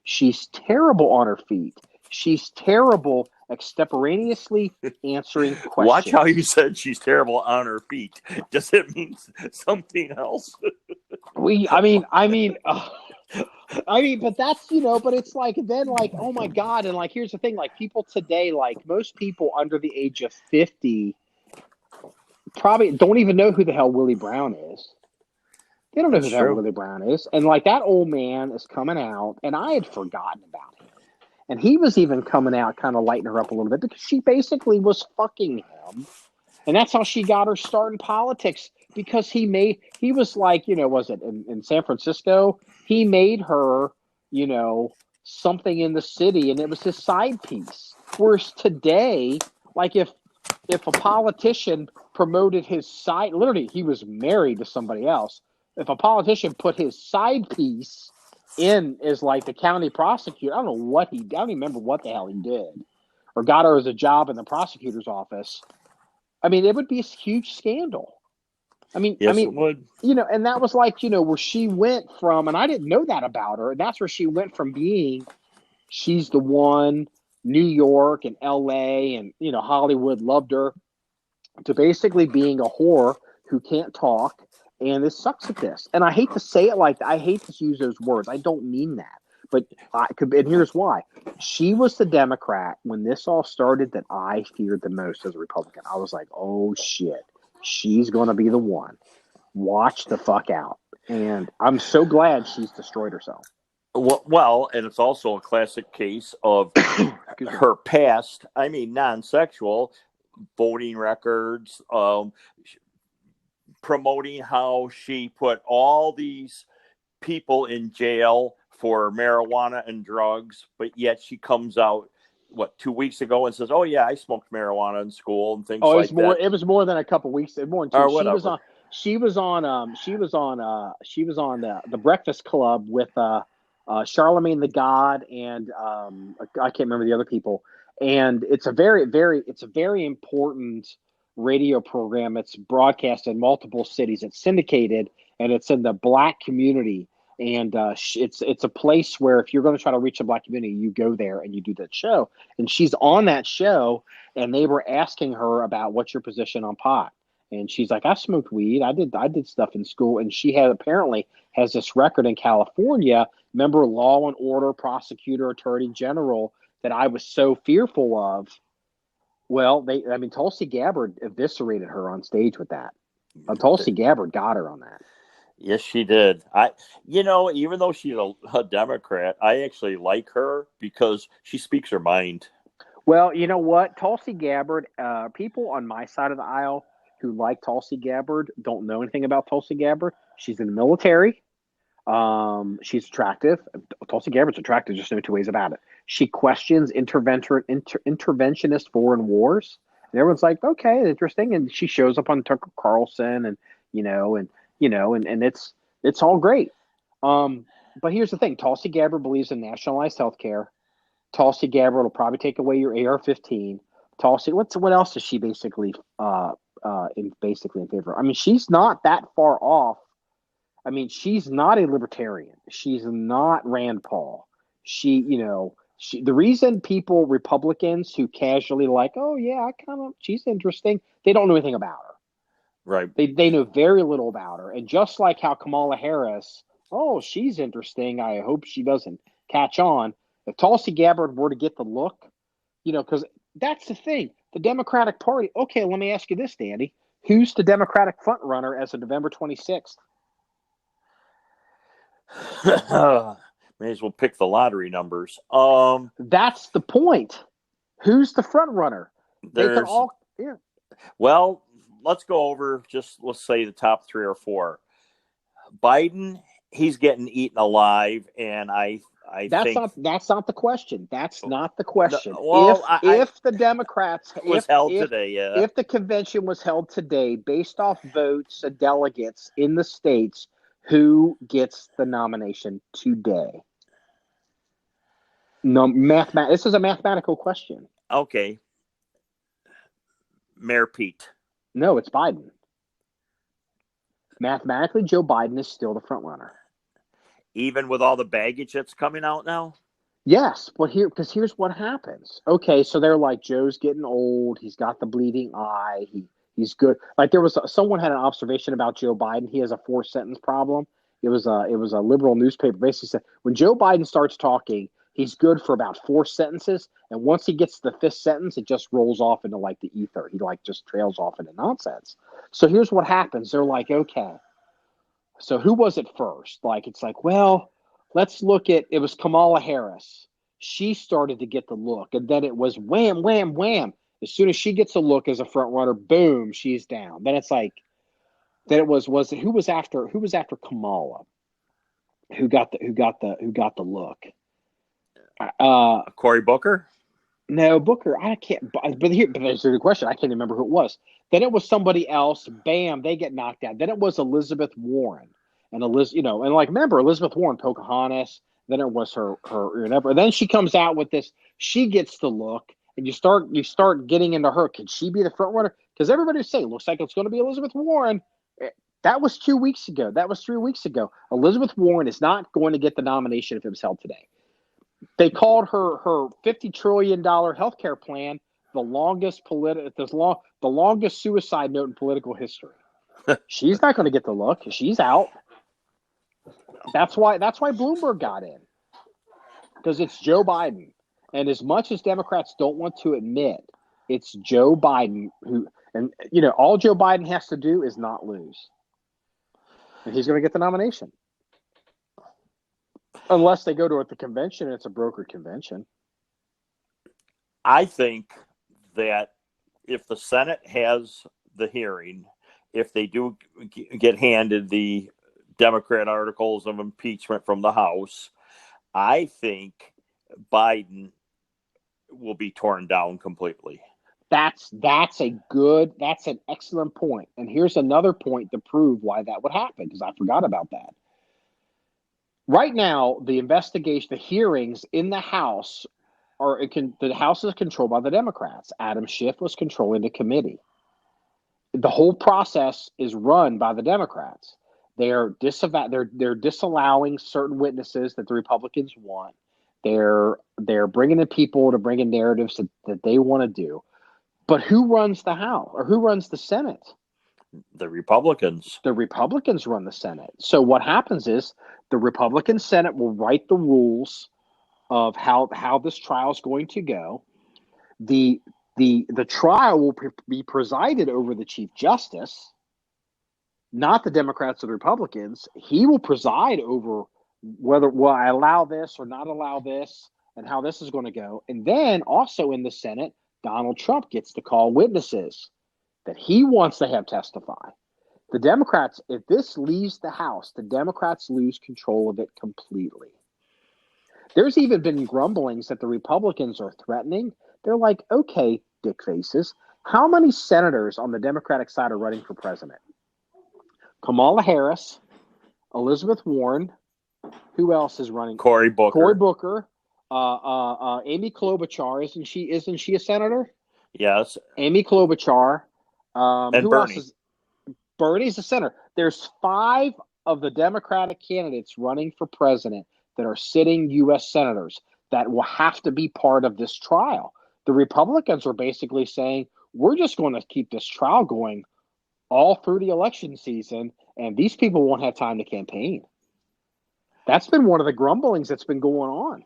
She's terrible on her feet. She's terrible extemporaneously answering questions. Watch how you said she's terrible on her feet. Does it mean something else? But that's, but it's like, then like, oh my God. And like, here's the thing, like people today, like most people under the age of 50 probably don't even know who the hell Willie Brown is. They don't know who the hell Willie Brown is. And like that old man is coming out, and I had forgotten about him. And he was even coming out kind of lighting her up a little bit, because she basically was fucking him. And that's how she got her start in politics, because he was like, was it in San Francisco? He made her, something in the city, and it was his side piece. Whereas today, like if a politician promoted his side, literally he was married to somebody else. If a politician put his side piece in as like the county prosecutor, I don't even remember what the hell he did, or got her as a job in the prosecutor's office. I mean, it would be a huge scandal. It would. And that was like, where she went from, and I didn't know that about her. And that's where she went from being, she's the one, New York and LA and, Hollywood loved her, to basically being a whore who can't talk. And this sucks at this. And I hate to say it like that. I hate to use those words. I don't mean that. But and here's why. She was the Democrat when this all started that I feared the most as a Republican. I was like, oh, shit. She's going to be the one. Watch the fuck out. And I'm so glad she's destroyed herself. Well, and it's also a classic case of her past, non-sexual, voting records, promoting how she put all these people in jail for marijuana and drugs, but yet she comes out 2 weeks ago and says, "Oh yeah, I smoked marijuana in school and things like that." It was more than a couple weeks. More than 2. Or whatever. She was on the Breakfast Club with Charlemagne the God and I can't remember the other people. And it's a very important radio program. It's broadcast in multiple cities. It's syndicated, and it's in the black community And it's a place where if you're going to try to reach the Black community, you go there and you do that show. And she's on that show, and they were asking her about what's your position on pot. And she's like, I smoked weed. I did stuff in school. And she apparently has this record in California. Remember, law and order, prosecutor, attorney general that I was so fearful of. Well, Tulsi Gabbard eviscerated her on stage with that. Tulsi Gabbard got her on that. Yes, she did. Even though she's a Democrat, I actually like her because she speaks her mind. Well, you know what? Tulsi Gabbard, people on my side of the aisle who like Tulsi Gabbard don't know anything about Tulsi Gabbard. She's in the military. She's attractive. Tulsi Gabbard's attractive, just no two ways about it. She questions interventionist foreign wars. And everyone's like, okay, interesting. And she shows up on Tucker Carlson and it's all great. But here's the thing. Tulsi Gabbard believes in nationalized health care. Tulsi Gabbard will probably take away your AR-15. Tulsi, what else is she basically in favor of? I mean, she's not that far off. I mean, she's not a libertarian. She's not Rand Paul. The reason Republicans who casually like, oh yeah, she's interesting, they don't know anything about her. Right. They know very little about her. And just like how Kamala Harris, oh, she's interesting. I hope she doesn't catch on. If Tulsi Gabbard were to get the look, because that's the thing. The Democratic Party. Okay, let me ask you this, Danny. Who's the Democratic front runner as of November 26th? May as well pick the lottery numbers. That's the point. Who's the front runner? They can all. Yeah. Well, let's go over let's say the top 3 or 4. Biden, he's getting eaten alive, and that's not the question. That's not the question. If the Democrats if the convention was held today, based off votes of delegates in the states, who gets the nomination today? No, this is a mathematical question. Okay, Mayor Pete. No, it's Biden. Mathematically, Joe Biden is still the front runner. Even with all the baggage that's coming out now? Yes, but here's what happens. Okay, so they're like, Joe's getting old. He's got the bleeding eye. He's good. Like someone had an observation about Joe Biden. He has a 4-sentence problem. It was a liberal newspaper basically said when Joe Biden starts talking, he's good for about 4 sentences, and once he gets to the 5th sentence, it just rolls off into like the ether. He just trails off into nonsense. So here's what happens. They're like, okay, so who was it first? It's like, well, let's look at it was Kamala Harris. She started to get the look, and then it was wham, wham, wham. As soon as she gets a look as a front runner, boom, she's down. Then it's like, then it was who was after Kamala? Who got the look? Cory Booker? No, Booker. I can't. But there's a good question. I can't remember who it was. Then it was somebody else. Bam, they get knocked out. Then it was Elizabeth Warren, and remember Elizabeth Warren, Pocahontas. Then it was her whatever. Then she comes out with this. She gets the look, and you start getting into her. Can she be the front runner? Because everybody was saying looks like it's going to be Elizabeth Warren. That was 2 weeks ago. That was 3 weeks ago. Elizabeth Warren is not going to get the nomination if it was held today. They called her $50 trillion healthcare plan the longest suicide note in political history. She's not going to get the look. She's out. That's why Bloomberg got in, because it's Joe Biden. And as much as Democrats don't want to admit, it's Joe Biden who, and all Joe Biden has to do is not lose, and he's going to get the nomination. Unless they go to the convention and it's a brokered convention. I think that if the Senate has the hearing, if they do get handed the Democrat articles of impeachment from the House, I think Biden will be torn down completely. That's an excellent point. And here's another point to prove why that would happen, because I forgot about that. Right now, the investigation, the hearings in the House the House is controlled by the Democrats. Adam Schiff was controlling the committee. The whole process is run by the Democrats. They're disallowing certain witnesses that the Republicans want. They're bringing in people to bring in narratives that they want to do. But who runs the House or who runs the Senate? The Republicans. The Republicans run the Senate. So what happens is the Republican Senate will write the rules of how this trial is going to go. The trial will be presided over the Chief Justice, not the Democrats or the Republicans. He will preside over whether will I allow this or not allow this and how this is going to go. And then also in the Senate, Donald Trump gets to call witnesses that he wants to have testify. The Democrats, if this leaves the House, the Democrats lose control of it completely. There's even been grumblings that the Republicans are threatening. They're like, okay, dick faces, how many senators on the Democratic side are running for president? Kamala Harris, Elizabeth Warren, who else is running? Cory Booker. Amy Klobuchar, isn't she a senator? Yes. Amy Klobuchar. And who Bernie. else is? Bernie's a senator. There's 5 of the Democratic candidates running for president that are sitting U.S. senators that will have to be part of this trial. The Republicans are basically saying, we're just going to keep this trial going all through the election season, and these people won't have time to campaign. That's been one of the grumblings that's been going on.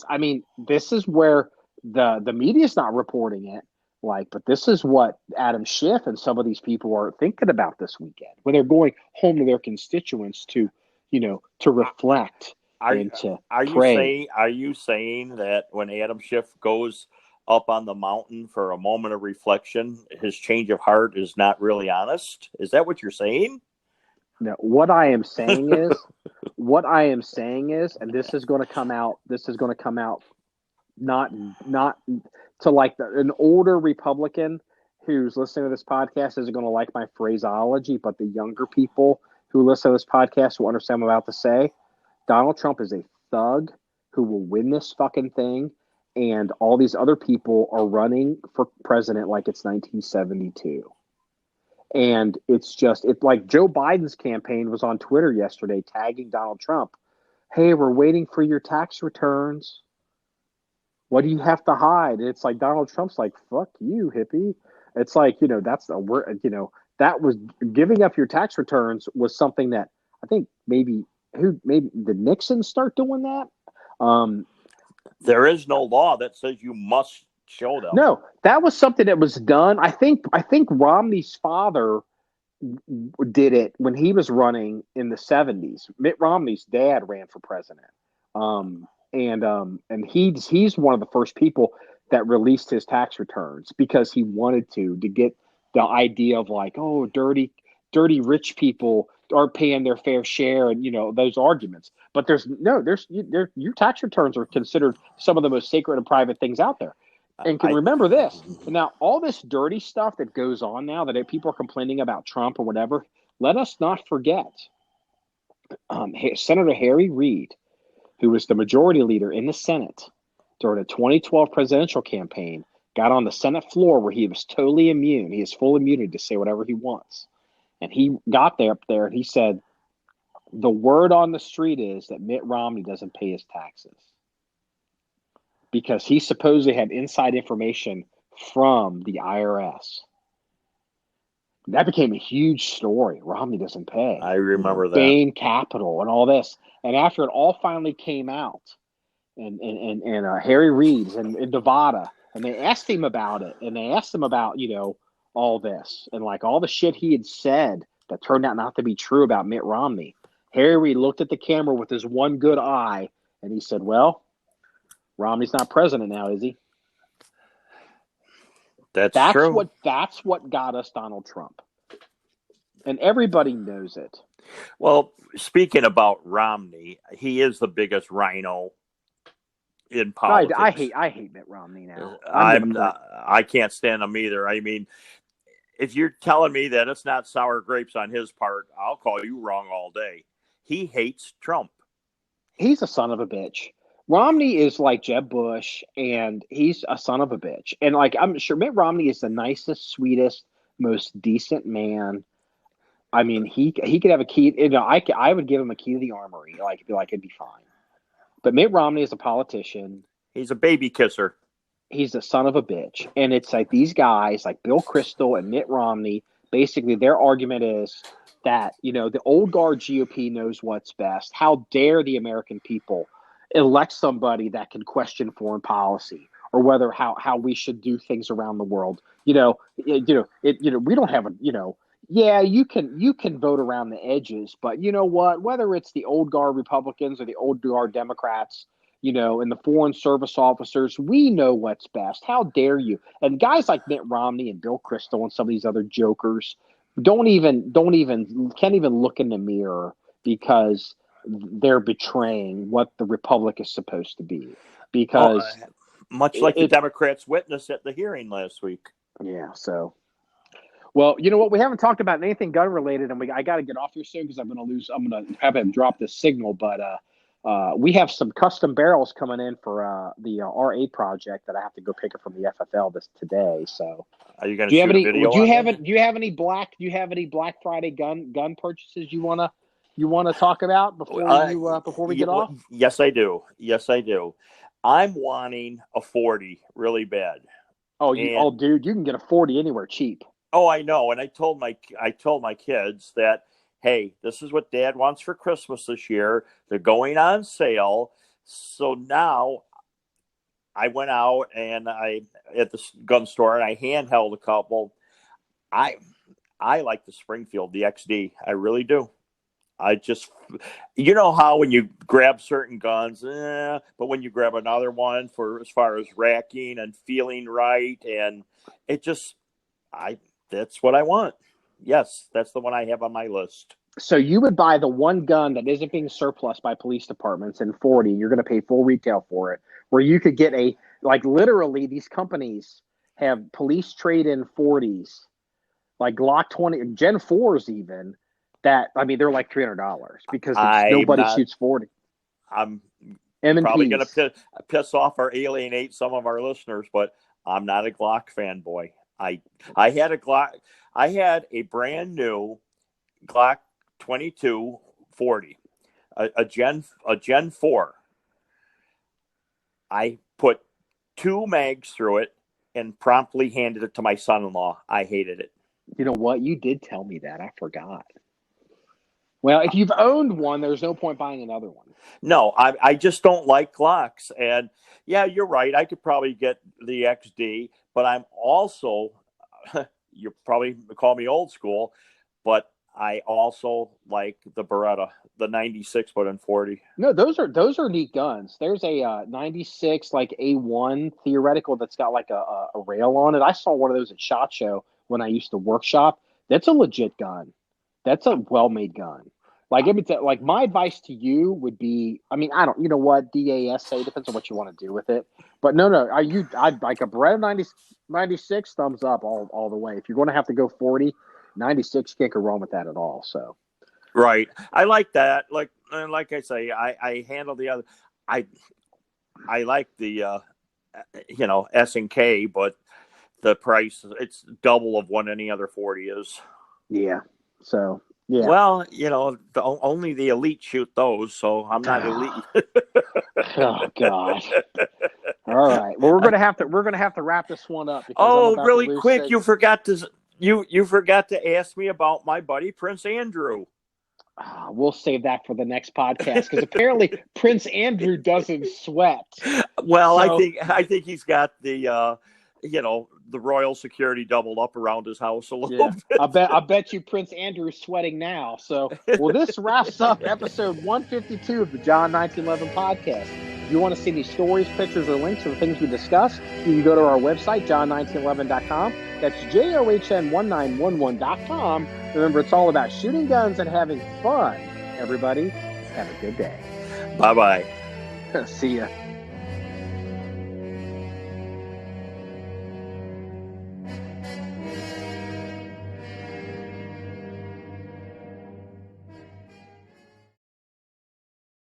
I mean, this is where the media's not reporting it, but this is what Adam Schiff and some of these people are thinking about this weekend when they're going home to their constituents to reflect and to pray. Are you saying that when Adam Schiff goes up on the mountain for a moment of reflection, his change of heart is not really honest? Is that what you're saying? No, what I am saying is, and this is going to come out not to an older Republican who's listening to this podcast isn't going to like my phraseology, but the younger people who listen to this podcast will understand what I'm about to say. Donald Trump is a thug who will win this fucking thing, and all these other people are running for president like it's 1972. And it's like Joe Biden's campaign was on Twitter yesterday tagging Donald Trump. Hey, we're waiting for your tax returns. What do you have to hide? And it's like Donald Trump's like, fuck you, hippie. It's like, that was giving up your tax returns was something that I think maybe did Nixon start doing that? There is no law that says you must show them. No, that was something that was done. I think Romney's father did it when he was running in the 70s. Mitt Romney's dad ran for president. And he's one of the first people that released his tax returns because he wanted to get the idea of like, oh, dirty rich people aren't paying their fair share, and those arguments. But your tax returns are considered some of the most sacred and private things out there. And remember this. Now, all this dirty stuff that goes on now that people are complaining about Trump or whatever, let us not forget Senator Harry Reid, who was the majority leader in the Senate during the 2012 presidential campaign, got on the Senate floor where he was totally immune. He has full immunity to say whatever he wants. And he got up there and he said, the word on the street is that Mitt Romney doesn't pay his taxes because he supposedly had inside information from the IRS. That became a huge story. Romney doesn't pay. I remember that. Bain Capital and all this. And after it all finally came out, and Harry Reid's in Nevada, and they asked him about it, and they asked him about, all this, and like all the shit he had said that turned out not to be true about Mitt Romney. Harry Reid looked at the camera with his one good eye, and he said, well, Romney's not president now, is he? That's true. That's what got us Donald Trump. And everybody knows it. Well, speaking about Romney, he is the biggest rhino in politics. I hate Mitt Romney now. I can't stand him either. I mean, if you're telling me that it's not sour grapes on his part, I'll call you wrong all day. He hates Trump. He's a son of a bitch. Romney is like Jeb Bush, and he's a son of a bitch. And I'm sure Mitt Romney is the nicest, sweetest, most decent man. I mean, he could have a key. You know, I would give him a key to the armory. Like, it'd be fine. But Mitt Romney is a politician. He's a baby kisser. He's the son of a bitch. And it's like these guys, like Bill Kristol and Mitt Romney, basically their argument is that, you know, the old guard GOP knows what's best. How dare the American people elect somebody that can question foreign policy or whether how we should do things around the world. We don't have yeah, you can vote around the edges, but you know what? Whether it's the old guard Republicans or the old guard Democrats, and the foreign service officers, we know what's best. How dare you? And guys like Mitt Romney and Bill Kristol and some of these other jokers can't even look in the mirror because they're betraying what the republic is supposed to be. Because much like the Democrats witnessed at the hearing last week. Yeah. So, well, you know what? We haven't talked about anything gun related, and I got to get off here soon because I'm going to have him drop this signal, but. We have some custom barrels coming in for the R8 project that I have to go pick up from the FFL today. So, are you going to shoot a video? Do you have any Black Friday gun purchases you wanna talk about before we get off? Yes, I do. I'm wanting a 40 really bad. Dude, you can get a 40 anywhere cheap. Oh, I know. And I told my kids that, hey, this is what Dad wants for Christmas this year. They're going on sale. So now I went out and at the gun store and I handheld a couple. I like the Springfield, the XD. I really do. I just, you know how when you grab certain guns, but when you grab another one for as far as racking and feeling right, and it just, that's what I want. Yes, that's the one I have on my list. So you would buy the one gun that isn't being surplus by police departments in 40. You're going to pay full retail for it, where you could get literally these companies have police trade-in 40s, like Glock 20, Gen 4s even, that, I mean, they're like $300 because nobody shoots 40. I'm M&Ps. Probably going to piss off or alienate some of our listeners, but I'm not a Glock fanboy. I had a brand new Glock 22 40, a Gen 4. I put 2 mags through it and promptly handed it to my son-in-law. I hated it. You know what? You did tell me that. I forgot. Well, if you've owned one, there's no point buying another one. No, I just don't like Glocks. And yeah, you're right. I could probably get the XD, but I'm also, you probably call me old school, but I also like the Beretta, the 96 but in 40. No, those are neat guns. There's a 96 like A1 theoretical that's got like a rail on it. I saw one of those at SHOT Show when I used to workshop. That's a legit gun. That's a well-made gun. Like, my advice to you would be, I mean, you know what, DASA, depends on what you want to do with it. But no, I'd like a Beretta 96, thumbs up all the way. If you're going to have to go 40, 96, can't go wrong with that at all. So, right, I like that. Like I say, I handle the other. I like the S&K, but the price, it's double of what any other 40 is. Yeah. So. Yeah. Well, only the elite shoot those, so I'm not elite. Oh God! All right. Well, we're gonna have to wrap this one up. Oh, really quick! You forgot to ask me about my buddy Prince Andrew. We'll save that for the next podcast because apparently Prince Andrew doesn't sweat. Well, so, I think he's got the the royal security doubled up around his house a little bit. I bet you Prince Andrew's sweating now. So, well, this wraps up episode 152 of the John 1911 podcast. If you want to see any stories, pictures, or links to the things we discussed, you can go to our website, john1911.com. That's JOHN1911.com. Remember, it's all about shooting guns and having fun. Everybody, have a good day. Bye-bye. See ya.